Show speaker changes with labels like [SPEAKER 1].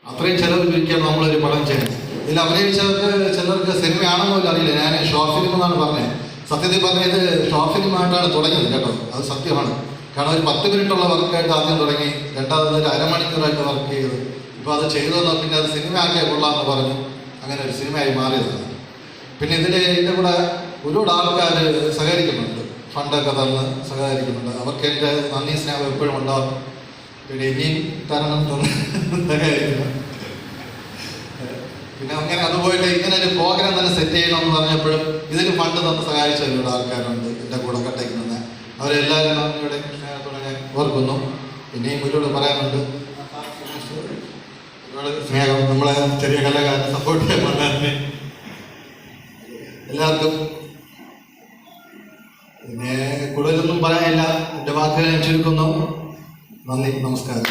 [SPEAKER 1] അത്രയും ചിലവ് ചുരുക്കിയാണ് നമ്മളൊരു പടം ചെയ്യുന്നത്. ഇതിൽ അഭിനയിച്ചവർക്ക് ചിലർക്ക് സിനിമയാണെന്ന് പോലും അറിയില്ല. ഞാൻ ഷോർട്ട് ഫിലിം എന്നാണ് പറഞ്ഞത്. സത്യത്തിൽ പറഞ്ഞാൽ ഇത് ഷോർട്ട് ഫിലിമായിട്ടാണ് തുടങ്ങിയത് കേട്ടോ, അത് സത്യമാണ്. കാരണം ഒരു 10 മിനിറ്റുള്ള വർക്കായിട്ട് ആദ്യം തുടങ്ങി, രണ്ടാമത് ഒരു അരമണിക്കൂറായിട്ട് വർക്ക് ചെയ്തു. ഇപ്പോൾ അത് ചെയ്തതെന്നോ പിന്നെ അത് സിനിമ ആക്കിയാൽ കൊള്ളാമെന്ന് പറഞ്ഞു, അങ്ങനെ ഒരു സിനിമയായി മാറിയതാണ്. പിന്നെ ഇതിൻ്റെ കൂടെ ഒരുപാട് ആൾക്കാർ സഹകരിക്കുന്നുണ്ട്, ഫണ്ടൊക്കെ തന്ന് സഹകരിക്കുന്നുണ്ട്. അവർക്ക് എൻ്റെ നന്ദി സ്നേഹം എപ്പോഴും ഉണ്ടാവും. പിന്നെ ഇനിയും തരണം സഹകരിക്കുന്നു. പിന്നെ അങ്ങനെ അതുപോയിട്ട് ഇങ്ങനെ ഒരു പ്രോഗ്രാം തന്നെ സെറ്റ് ചെയ്യണമെന്ന് പറഞ്ഞപ്പോഴും ഇതിന് ഫണ്ട് തന്ന് സഹായിച്ച ഒരുപാട് ആൾക്കാരുണ്ട് എൻ്റെ കൂടെ കട്ടയ്ക്കുന്നത്. അവരെല്ലാവരും നന്ദിയുടെ സ്നേഹത്തോടെ ഞാൻ ഓർക്കുന്നു. ഇനിയും ഒരുപാട് പറയാനുണ്ട്. ഒരുപാട് സ്നേഹം നമ്മളെ ചെറിയ കലാകാരനെ സപ്പോർട്ട് ചെയ്യാൻ പറഞ്ഞതിന് എല്ലാവർക്കും. പിന്നെ കൂടുതലൊന്നും പറയാനില്ല, എൻ്റെ വാക്കുകൾ ഞാൻ ചുരുക്കുന്നു. നന്ദി, നമസ്കാരം.